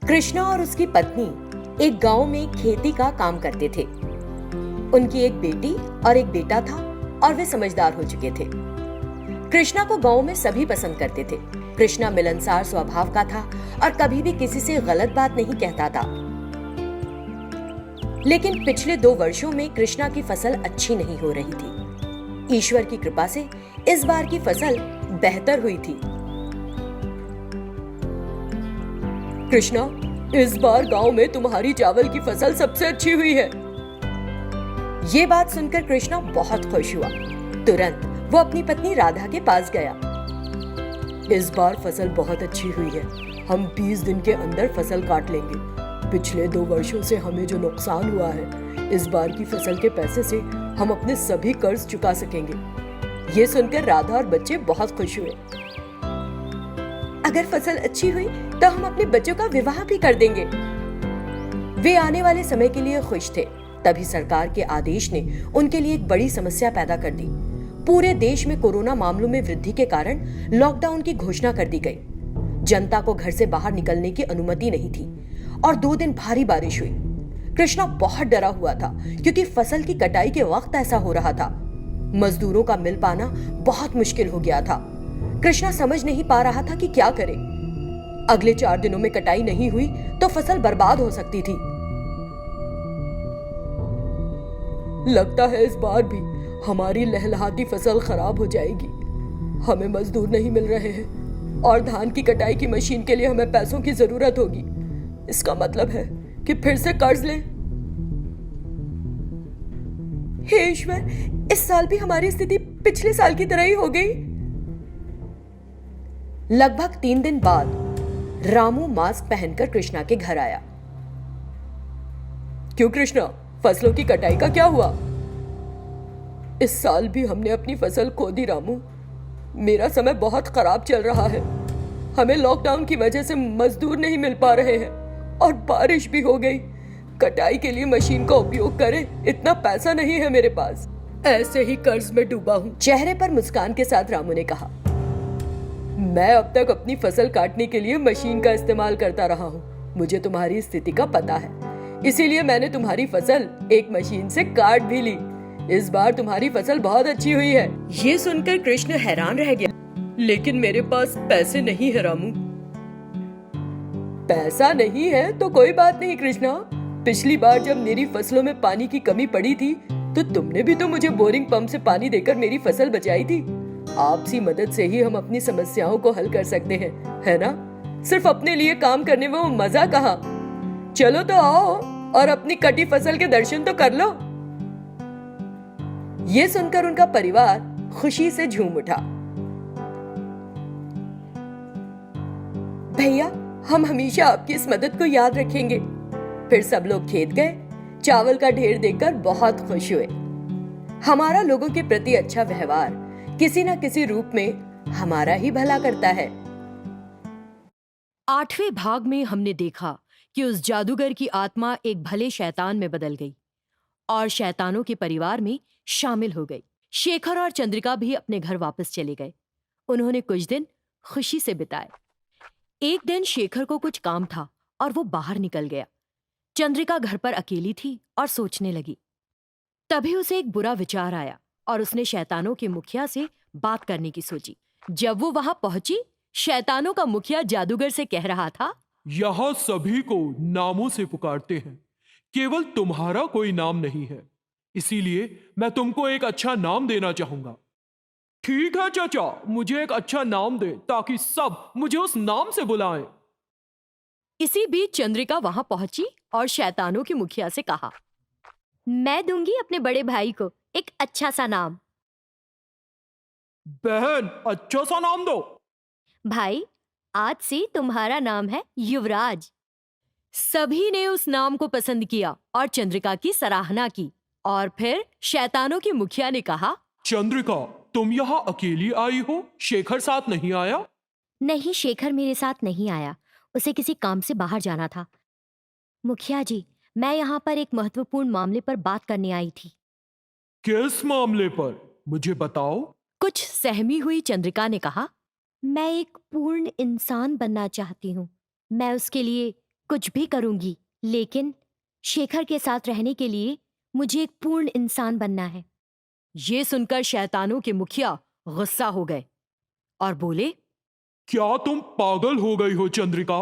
कृष्णा और उसकी पत्नी एक गांव में खेती का काम करते थे। उनकी एक बेटी और एक बेटा था और वे समझदार हो चुके थे। कृष्णा को गांव में सभी पसंद करते थे। कृष्णा मिलनसार स्वभाव का था और कभी भी किसी से गलत बात नहीं कहता था। लेकिन पिछले 2 वर्षों में कृष्णा की फसल अच्छी नहीं हो रही थी। ईश्वर की कृपा से इस बार की फसल बेहतर हुई थी। कृष्णा, इस बार गांव में तुम्हारी चावल की फसल सबसे अच्छी हुई है। ये बात सुनकर कृष्णा बहुत खुश हुआ। तुरंत वो अपनी पत्नी राधा के पास गया। इस बार फसल बहुत अच्छी हुई है। हम 20 दिन के अंदर फसल काट लेंगे। पिछले 2 वर्षों से हमें जो नुकसान हुआ है, इस बार की फसल के पैसे से हम अपने सभी कर्ज चुका सकेंगे। ये सुनकर राधा और बच्चे बहुत खुश हुए। अगर फसल अच्छी हुई तो हम अपने बच्चों का विवाह भी कर देंगे। वे आने वाले समय के लिए खुश थे। तभी सरकार के आदेश ने उनके लिए एक बड़ी समस्या पैदा कर दी। पूरे देश में कोरोना मामलों में वृद्धि के कारण लॉकडाउन की घोषणा कर दी गई। जनता को घर से बाहर निकलने की अनुमति नहीं थी और 2 दिन भारी बारिश हुई। कृष्णा बहुत डरा हुआ था क्योंकि फसल की कटाई के वक्त ऐसा हो रहा था। मजदूरों का मिल पाना बहुत मुश्किल हो गया था। कृष्णा समझ नहीं पा रहा था कि क्या करे। अगले 4 दिनों में कटाई नहीं हुई तो फसल बर्बाद हो सकती थी। लगता है इस बार भी हमारी लहलहाती फसल खराब हो जाएगी। हमें मजदूर नहीं मिल रहे हैं और धान की कटाई की मशीन के लिए हमें पैसों की जरूरत होगी। इसका मतलब है कि फिर से कर्ज लें। हे ईश्वर, इस साल भी हमारी स्थिति पिछले साल की तरह ही हो गई। लगभग 3 दिन बाद रामू मास्क पहनकर कृष्णा के घर आया। क्यों कृष्णा, फसलों की कटाई का क्या हुआ? इस साल भी हमने अपनी फसल खो दी रामू। मेरा समय बहुत खराब चल रहा है। हमें लॉकडाउन की वजह से मजदूर नहीं मिल पा रहे हैं और बारिश भी हो गई। कटाई के लिए मशीन का उपयोग करें, इतना पैसा नहीं है मेरे पास। ऐसे ही कर्ज में डूबा हूँ। चेहरे पर मुस्कान के साथ रामू ने कहा, मैं अब तक अपनी फसल काटने के लिए मशीन का इस्तेमाल करता रहा हूँ। मुझे तुम्हारी स्थिति का पता है, इसीलिए मैंने तुम्हारी फसल एक मशीन से काट भी ली। इस बार तुम्हारी फसल बहुत अच्छी हुई है। ये सुनकर कृष्ण हैरान रह गया। लेकिन मेरे पास पैसे नहीं है रामू। पैसा नहीं है तो कोई बात नहीं कृष्णा। पिछली बार जब मेरी फसलों में पानी की कमी पड़ी थी तो तुमने भी तो मुझे बोरिंग पंप से पानी देकर मेरी फसल बचाई थी। आपसी मदद से ही हम अपनी समस्याओं को हल कर सकते हैं, है ना? सिर्फ अपने लिए काम करने में वो मजा कहाँ। चलो तो आओ और अपनी कटी फसल के दर्शन तो कर लो। ये सुनकर उनका परिवार खुशी से झूम उठा। भैया, हम हमेशा आपकी इस मदद को याद रखेंगे। फिर सब लोग खेत गए। चावल का ढेर देखकर बहुत खुश हुए। हमारा लोगों के प्रति अच्छा व्यवहार किसी न किसी रूप में हमारा ही भला करता है। 8वें भाग में हमने देखा कि उस जादूगर की आत्मा एक भले शैतान में बदल गई और शैतानों के परिवार में शामिल हो गई। शेखर और चंद्रिका भी अपने घर वापस चले गए। उन्होंने कुछ दिन खुशी से बिताए। एक दिन शेखर को कुछ काम था और वो बाहर निकल गया। चंद्रिका घर पर अकेली थी और सोचने लगी। तभी उसे एक बुरा विचार आया और उसने शैतानों के मुखिया से बात करने की सोची। जब वो वहां पहुंची, शैतानों का मुखिया जादूगर से कह रहा था, यहाँ सभी को नामों से पुकारते हैं, केवल तुम्हारा कोई नाम नहीं है। इसीलिए मैं तुमको एक अच्छा नाम देना चाहूंगा। ठीक है चाचा, मुझे एक अच्छा नाम दे ताकि सब मुझे उस नाम से बुलाएं। इसी बीच चंद्रिका वहां पहुंची और शैतानों के मुखिया से कहा, मैं दूंगी अपने बड़े भाई को एक अच्छा सा नाम। बहन, अच्छा सा नाम दो। भाई, आज से तुम्हारा नाम है युवराज। सभी ने उस नाम को पसंद किया और चंद्रिका की सराहना की। और फिर शैतानों के मुखिया ने कहा, चंद्रिका, तुम यहाँ अकेली आई हो? शेखर साथ नहीं आया? नहीं, शेखर मेरे साथ नहीं आया। उसे किसी काम से बाहर जाना था। मुखिया जी, मैं यहाँ पर एक महत्वपूर्ण मामले पर बात करने आई थी। किस मामले पर? मुझे बताओ। कुछ सहमी हुई चंद्रिका ने कहा, मैं एक पूर्ण इंसान बनना चाहती हूँ। मैं उसके लिए कुछ भी करूंगी, लेकिन शेखर के साथ रहने के लिए मुझे एक पूर्ण इंसान बनना है। ये सुनकर शैतानों के मुखिया गुस्सा हो गए और बोले, क्या तुम पागल हो गई हो चंद्रिका?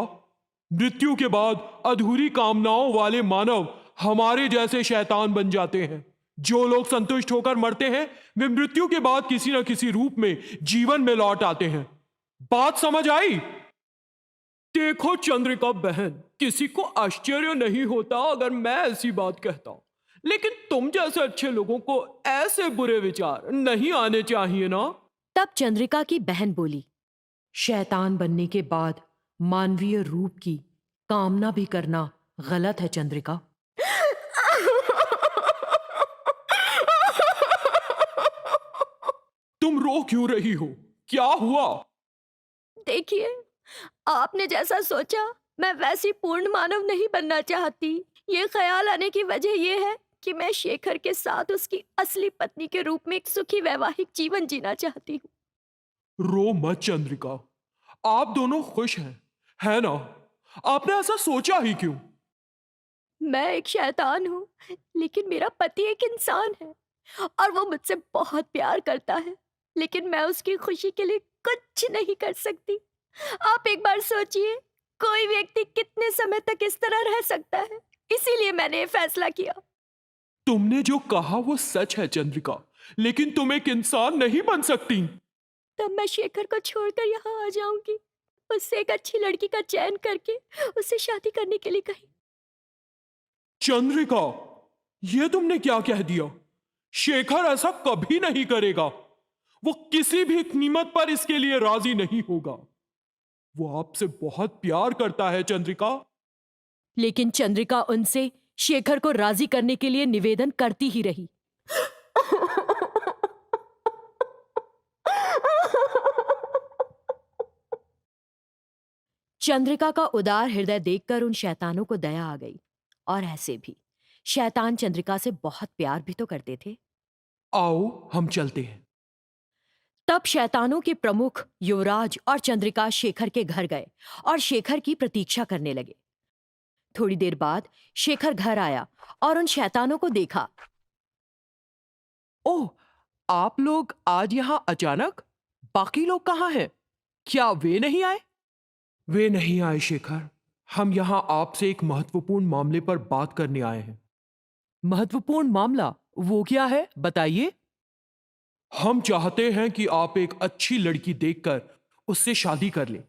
मृत्यु के बाद अधूरी कामनाओं वाले मानव हमारे जैसे शैतान बन जाते हैं। जो लोग संतुष्ट होकर मरते हैं वे मृत्यु के बाद किसी न किसी रूप में जीवन में लौट आते हैं। बात समझ आई? देखो चंद्रिका बहन, किसी को आश्चर्य नहीं होता अगर मैं ऐसी बात कहता हूं, लेकिन तुम जैसे अच्छे लोगों को ऐसे बुरे विचार नहीं आने चाहिए ना। तब चंद्रिका की बहन बोली, शैतान बनने के बाद मानवीय रूप की कामना भी करना गलत है चंद्रिका। तुम रो क्यों रही हो? क्या हुआ? देखिए, आपने जैसा सोचा मैं वैसी पूर्ण मानव नहीं बनना चाहती। ये ख्याल आने की वजह यह है कि मैं शेखर के साथ उसकी असली पत्नी के रूप में एक सुखी वैवाहिक जीवन जीना चाहती हूँ। रो मत चंद्रिका, आप दोनों खुश हैं, है ना? आपने ऐसा सोचा ही क्यों? मैं एक शैतान हूँ, लेकिन मेरा पति एक इंसान है और वो मुझसे बहुत प्यार करता है, लेकिन मैं उसकी खुशी के लिए कुछ नहीं कर सकती। आप एक बार सोचिए, कोई व्यक्ति कितने समय तक इस तरह रह सकता है? इसीलिए मैंने ये फैसला किया। तुमने जो कहा वो सच है चंद्रिका, लेकिन तुम एक इंसान नहीं बन सकती। तब मैं शेखर को छोड़कर यहाँ आ जाऊंगी, उससे एक अच्छी लड़की का चयन करके उससे शादी करने के लिए कही। चंद्रिका, ये तुमने क्या कह दिया? शेखर ऐसा कभी नहीं करेगा। वो किसी भी कीमत पर इसके लिए राजी नहीं होगा। वो आपसे बहुत प्यार करता है चंद्रिका। लेकिन चंद्रिका उनसे शेखर को राजी करने के लिए निवेदन करती ही रही। चंद्रिका का उदार हृदय देखकर उन शैतानों को दया आ गई। और ऐसे भी शैतान चंद्रिका से बहुत प्यार भी तो करते थे। आओ हम चलते हैं। तब शैतानों के प्रमुख युवराज और चंद्रिका शेखर के घर गए और शेखर की प्रतीक्षा करने लगे। थोड़ी देर बाद शेखर घर आया और उन शैतानों को देखा। ओह, आप लोग आज यहां अचानक? बाकी लोग कहाँ हैं? क्या वे नहीं आए? वे नहीं आए शेखर। हम यहां आपसे एक महत्वपूर्ण मामले पर बात करने आए हैं। महत्वपूर्ण मामला? वो क्या है, बताइए। हम चाहते हैं कि आप एक अच्छी लड़की देखकर उससे शादी कर लें।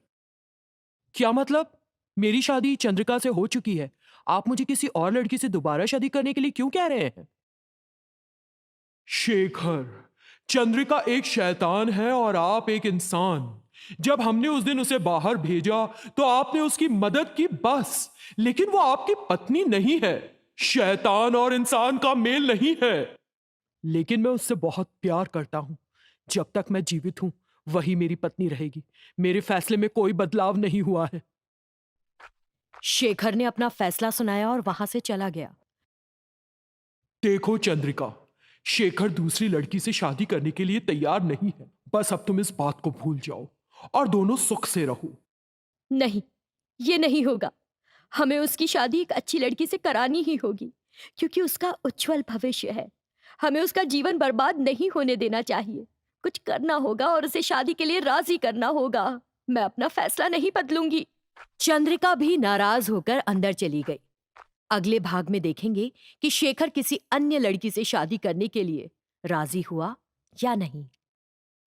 क्या मतलब? मेरी शादी चंद्रिका से हो चुकी है। आप मुझे किसी और लड़की से दोबारा शादी करने के लिए क्यों कह रहे हैं? शेखर, चंद्रिका एक शैतान है और आप एक इंसान। जब हमने उस दिन उसे बाहर भेजा तो आपने उसकी मदद की बस, लेकिन वो आपकी पत्नी नहीं है। शैतान और इंसान का मेल नहीं है। लेकिन मैं उससे बहुत प्यार करता हूं। जब तक मैं जीवित हूं वही मेरी पत्नी रहेगी। मेरे फैसले में कोई बदलाव नहीं हुआ है। शेखर ने अपना फैसला सुनाया और वहां से चला गया। देखो चंद्रिका, शेखर दूसरी लड़की से शादी करने के लिए तैयार नहीं है। बस अब तुम इस बात को भूल जाओ और दोनों सुख से रहो। नहीं, ये नहीं होगा। हमें उसकी शादी एक अच्छी लड़की से करानी ही होगी, क्योंकि उसका उज्जवल भविष्य है। हमें उसका जीवन बर्बाद नहीं होने देना चाहिए। कुछ करना होगा और उसे शादी के लिए राजी करना होगा। मैं अपना फैसला नहीं बदलूंगी। चंद्रिका भी नाराज होकर अंदर चली गई। अगले भाग में देखेंगे कि शेखर किसी अन्य लड़की से शादी करने के लिए राजी हुआ या नहीं।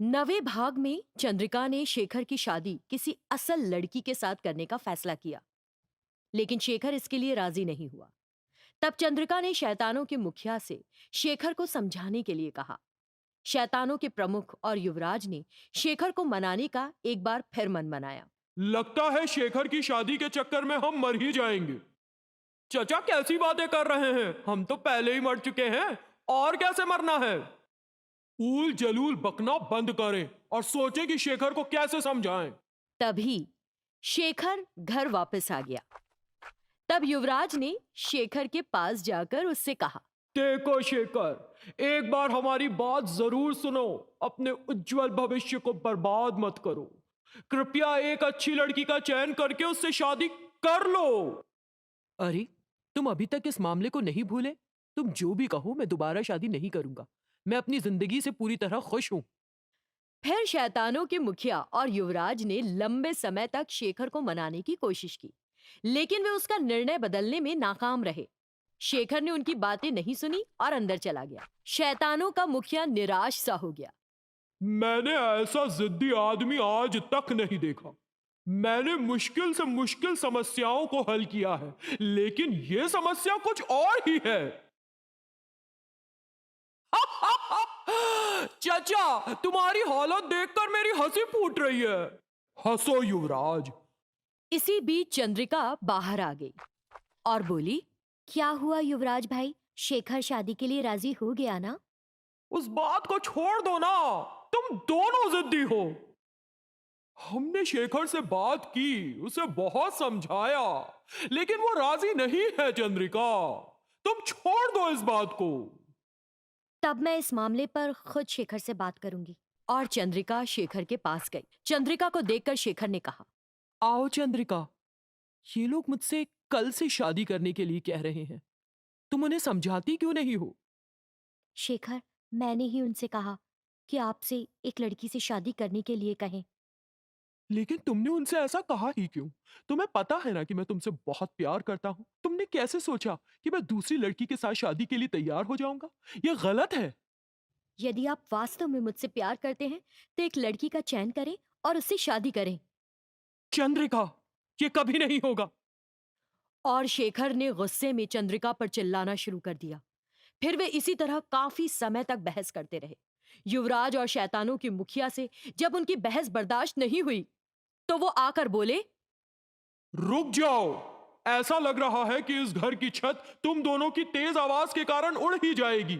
नवे भाग में चंद्रिका ने शेखर की शादी किसी असल लड़की के साथ करने का फैसला किया, लेकिन शेखर इसके लिए राजी नहीं हुआ। तब चंद्रिका ने शैतानों के मुखिया से शेखर को समझाने के लिए कहा। शैतानों के प्रमुख और युवराज ने शेखर को मनाने का एक बार फिर मन बनाया। लगता है शेखर की शादी के चक्कर में हम मर ही जाएंगे। चचा कैसी बातें कर रहे हैं? हम तो पहले ही मर चुके हैं, और कैसे मरना है? ऊल जलूल बकना बंद करें और सोचें कि शेखर को कैसे समझाएं। तभी शेखर घर वापस आ गया। तब युवराज ने शेखर के पास जाकर उससे कहा, देखो शेखर, एक बार हमारी बात जरूर सुनो। अपने उज्जवल भविष्य को बर्बाद मत करो। कृपया एक अच्छी लड़की का चयन करके उससे शादी कर लो। अरे, तुम अभी तक इस मामले को नहीं भूले? तुम जो भी कहो, मैं दोबारा शादी नहीं करूंगा। मैं अपनी जिंदगी से पूरी तरह खुश हूं। फिर शैतानों के मुखिया और युवराज ने लंबे समय तक शेखर को मनाने की कोशिश की, लेकिन वे उसका निर्णय बदलने में नाकाम रहे। शेखर ने उनकी बातें नहीं सुनी और अंदर चला गया। शैतानों का मुखिया निराश सा हो गया। मैंने ऐसा जिद्दी आदमी आज तक नहीं देखा। मैंने मुश्किल से मुश्किल समस्याओं को हल किया है, लेकिन यह समस्या कुछ और ही है। चाचा, तुम्हारी हालत देखकर मेरी हंसी फूट रही है। हंसो युवराज। इसी बीच चंद्रिका बाहर आ गई और बोली, क्या हुआ युवराज भाई, शेखर शादी के लिए राजी हो गया ना? उस बात को छोड़ दो ना, तुम दोनों जिद्दी हो। हमने शेखर से बात की, उसे बहुत समझाया, लेकिन वो राजी नहीं है। चंद्रिका, तुम छोड़ दो इस बात को। तब मैं इस मामले पर खुद शेखर से बात करूंगी। और चंद्रिका शेखर के पास गई। चंद्रिका को देखकर शेखर ने कहा, आओ चंद्रिका, ये लोग मुझसे कल से शादी करने के लिए कह रहे हैं। तुम उन्हें समझाती क्यों नहीं हो? शेखर, मैंने ही उनसे कहा कि आपसे एक लड़की से शादी करने के लिए कहें। लेकिन तुमने उनसे ऐसा कहा ही क्यों? तुम्हें पता है ना कि मैं तुमसे बहुत प्यार करता हूं। तुमने कैसे सोचा कि मैं दूसरी लड़की के साथ शादी के लिए तैयार हो जाऊंगा? यह गलत है। यदि आप वास्तव में मुझसे प्यार करते हैं तो एक लड़की का चयन करें और उससे शादी करें। चंद्रिका, ये कभी नहीं होगा। और शेखर ने गुस्से में चंद्रिका पर चिल्लाना शुरू कर दिया। फिर वे इसी तरह काफी समय तक बहस करते रहे। युवराज और शैतानों के मुखिया से जब उनकी बहस बर्दाश्त नहीं हुई तो वो आकर बोले, रुक जाओ। ऐसा लग रहा है कि इस घर की छत तुम दोनों की तेज आवाज के कारण उड़ ही जाएगी।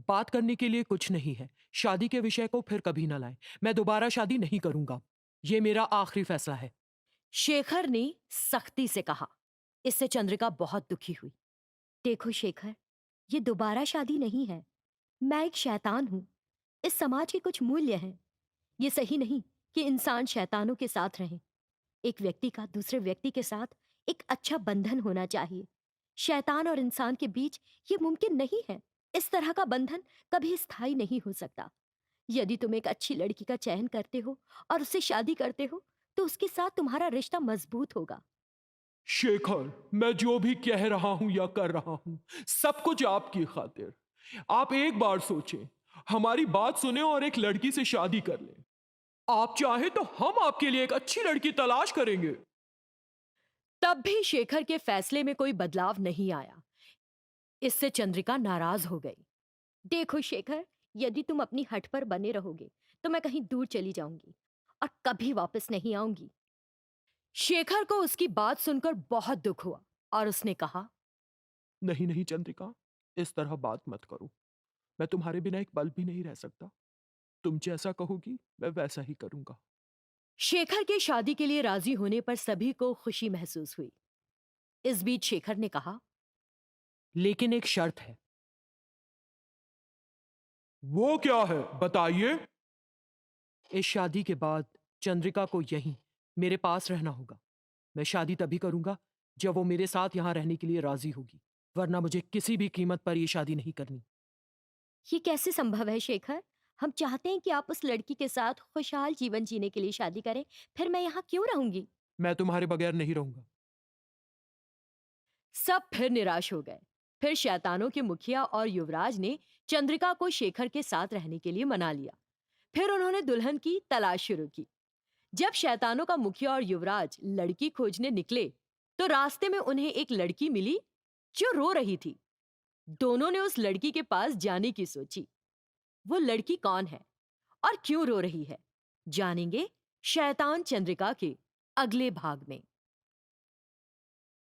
बात करने के लिए कुछ नहीं है। शादी के विषय को फिर कभी ना लाएं। मैं दोबारा शादी नहीं करूंगा। ये मेरा आखिरी फैसला है। शेखर ने सख्ती से कहा। इससे चंद्रिका बहुत दुखी हुई। देखो शेखर, ये दोबारा शादी नहीं है। मैं एक शैतान हूं। इस समाज के कुछ मूल्य हैं। ये सही नहीं कि इंसान शैतानों के साथ रहे। एक व्यक्ति का दूसरे व्यक्ति के साथ एक अच्छा बंधन होना चाहिए। शैतान और इंसान के बीच ये मुमकिन नहीं है। इस तरह का बंधन कभी स्थायी नहीं हो सकता। यदि तुम एक अच्छी लड़की का चयन करते हो और उससे शादी करते हो तो उसके साथ तुम्हारा रिश्ता मजबूत होगा। शेखर, मैं जो भी कह रहा हूं या कर रहा हूं, सब कुछ आपकी खातिर। आप एक बार सोचें, हमारी बात सुने और एक लड़की से शादी कर लें। आप चाहे तो हम आपके लिए एक अच्छी लड़की तलाश करेंगे। तब भी शेखर के फैसले में कोई बदलाव नहीं आया। इससे चंद्रिका नाराज हो गई। देखो शेखर, यदि तुम अपनी हट पर बने रहोगे तो मैं कहीं दूर चली जाऊंगी और कभी वापस नहीं आऊंगी। शेखर को उसकी बात सुनकर बहुत दुख हुआ और उसने कहा, नहीं नहीं चंद्रिका, इस तरह बात मत करो। मैं तुम्हारे बिना एक पल भी नहीं रह सकता। तुम जैसा कहोगी मैं वैसा ही करूंगा। शेखर के शादी के लिए राजी होने पर सभी को खुशी महसूस हुई। इस बीच शेखर ने कहा, लेकिन एक शर्त है। वो क्या है, बताइए। इस शादी के बाद चंद्रिका को यहीं मेरे पास रहना होगा। मैं शादी तभी करूंगा जब वो मेरे साथ यहां रहने के लिए राजी होगी, वरना मुझे किसी भी कीमत पर यह शादी नहीं करनी। ये कैसे संभव है शेखर? हम चाहते हैं कि आप उस लड़की के साथ खुशहाल जीवन जीने के लिए शादी करें। फिर मैं यहाँ क्यों रहूंगी? मैं तुम्हारे बगैर नहीं रहूंगा। सब फिर निराश हो गए। फिर शैतानों के मुखिया और युवराज ने चंद्रिका को शेखर के साथ रहने के लिए मना लिया। फिर उन्होंने दुल्हन की तलाश शुरू की। जब शैतानों का मुखिया और युवराज लड़की खोजने निकले तो रास्ते में उन्हें एक लड़की मिली जो रो रही थी। दोनों ने उस लड़की के पास जाने की सोची। वो लड़की कौन है और क्यों रो रही है, जानेंगे शैतान चंद्रिका के अगले भाग में।